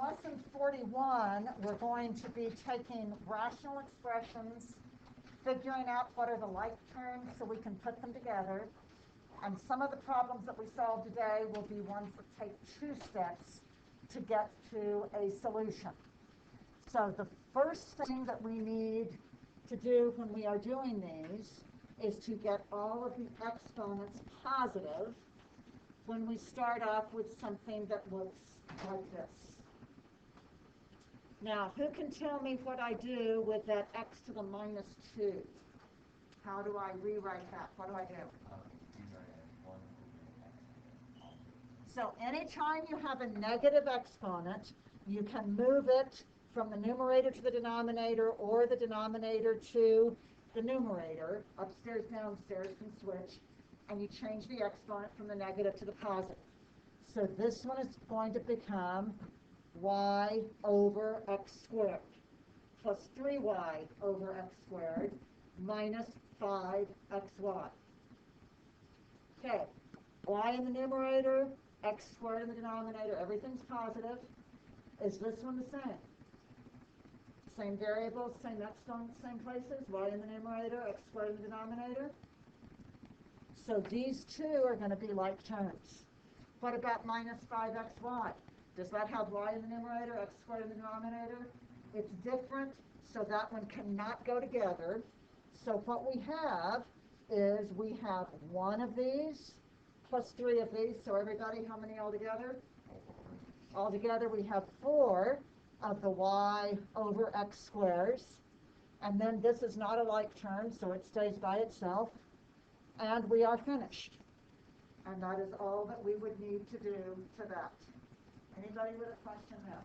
lesson 41, we're going to be taking rational expressions, figuring out what are the like terms so we can put them together. And some of the problems that we solve today will be ones that take 2 steps to get to a solution. So the first thing that we need to do when we are doing these is to get all of the exponents positive when we start off with something that looks like this. Now, who can tell me what I do with that x to the minus 2? How do I rewrite that? What do I do? So anytime you have a negative exponent, you can move it from the numerator to the denominator or the denominator to the numerator. Upstairs, downstairs can switch. And you change the exponent from the negative to the positive. So this one is going to become y over x squared plus 3y over x squared minus 5xy. Okay, y in the numerator, x squared in the denominator, everything's positive. Is this one the same? Same variables, same exponents, same places, y in the numerator, x squared in the denominator. So these two are going to be like terms. What about minus 5xy? Does that have y in the numerator, x squared in the denominator? It's different, so that one cannot go together. So what we have is we have 1 of these plus 3 of these. So everybody, how many altogether? Altogether we have 4 of the y over x squares. And then this is not a like term, so it stays by itself. And we are finished. And that is all that we would need to do to that. Anybody with a question there?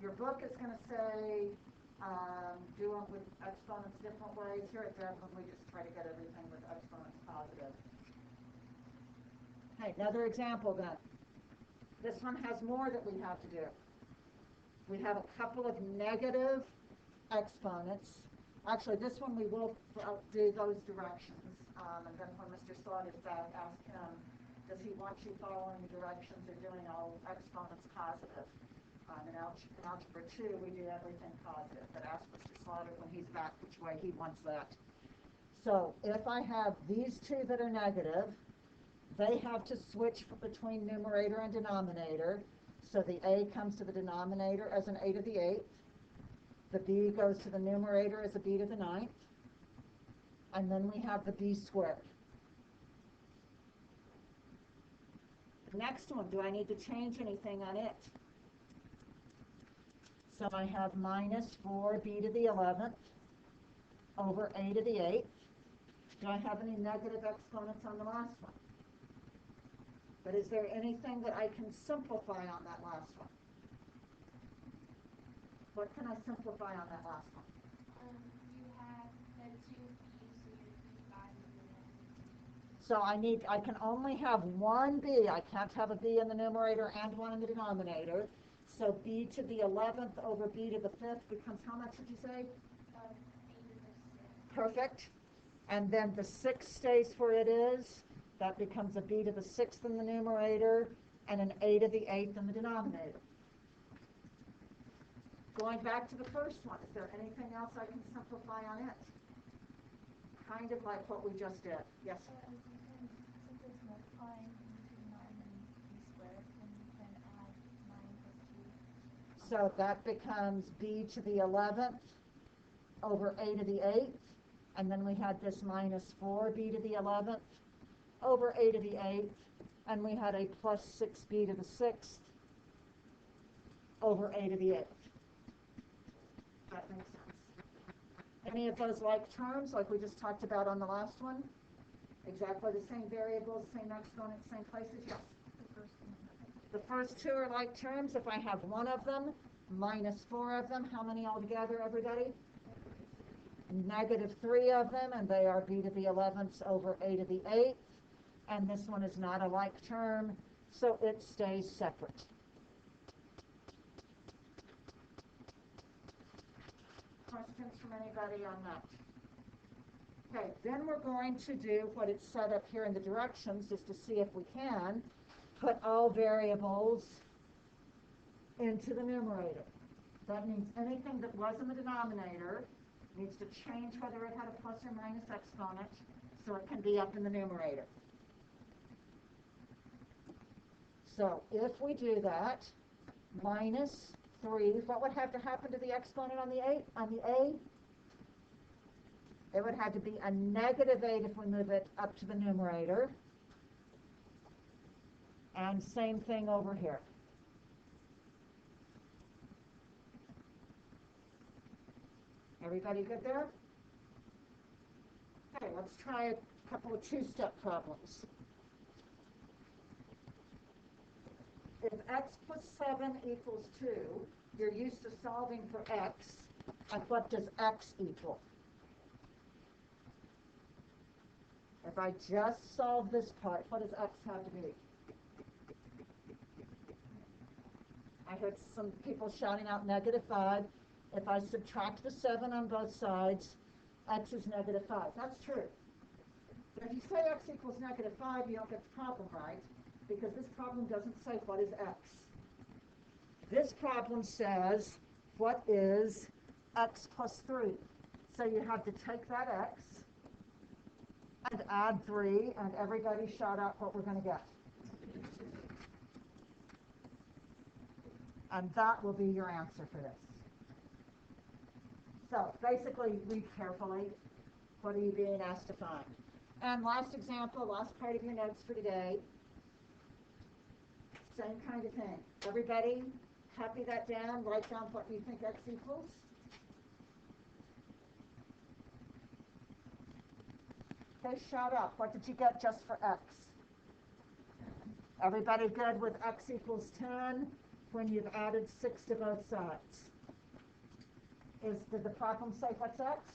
Your book is going to say do them with exponents different ways. Here at Devlin, we just try to get everything with exponents positive. Okay, another example then. This one has more that we have to do. We have a couple of negative exponents. Actually, this one we will do those directions. And then when Mr. Slott is back, ask him, does he want you following the directions or doing all exponents positive? In Algebra 2, we do everything positive. But ask Mr. Slaughter when he's back which way he wants that. So if I have these two that are negative, they have to switch between numerator and denominator. So the a comes to the denominator as an a to the 8th. The b goes to the numerator as a b to the 9th. And then we have the b squared. The next one, do I need to change anything on it? So I have minus 4b to the 11th over a to the 8th. Do I have any negative exponents on the last one? But is there anything that I can simplify on that last one? What can I simplify on that last one? You have the 2 b's, so I can only have one b. I can't have a b in the numerator and one in the denominator. So b to the 11th over b to the 5th becomes how much did you say? Perfect. And then the 6 stays where it is. That becomes a b to the 6th in the numerator and an a to the 8th in the denominator. Going back to the first one, is there anything else I can simplify on it? Kind of like what we just did. Yes? Since it's multiplying between 9 and b squared, then you can add 9 plus 2. So that becomes b to the 11th over a to the 8th. And then we had this minus 4b to the 11th over a to the 8th. And we had a plus 6b to the 6th over a to the 8th. That makes sense. Any of those like terms, like we just talked about on the last one? Exactly the same variables, same exponents, same places? Yes. The first two are like terms. If I have one of them, minus 4 of them, how many altogether, everybody? Negative 3 of them, and they are b to the 11th over a to the 8th. And this one is not a like term, so it stays separate. Questions from anybody on that? Okay, then we're going to do what it's set up here in the directions, just to see if we can put all variables into the numerator. That means anything that was in the denominator needs to change whether it had a plus or minus exponent so it can be up in the numerator. So if we do that, minus 3, what would have to happen to the exponent on the A? It would have to be a negative 8 if we move it up to the numerator. And same thing over here. Everybody good there? Okay, let's try a couple of two-step problems. If x plus 7 equals 2, you're used to solving for x, and what does x equal? If I just solve this part, what does x have to be? I heard some people shouting out -5. If I subtract the 7 on both sides, x is -5. That's true. But if you say x equals -5, you don't get the problem right, because this problem doesn't say what is x. This problem says what is x plus 3. So you have to take that x and add 3, and everybody shout out what we're going to get. And that will be your answer for this. So basically, read carefully. What are you being asked to find? And last example, last part of your notes for today. Same kind of thing. Everybody, copy that down, write down what you think x equals. Okay, shout out. What did you get just for x? Everybody good with x equals 10 when you've added 6 to both sides? Did the problem say what's x?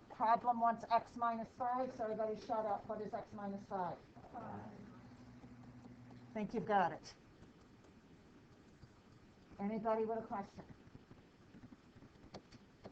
Problem wants x minus 5, so everybody shout out what is x minus 5? 5. Think you've got it. Anybody with a question?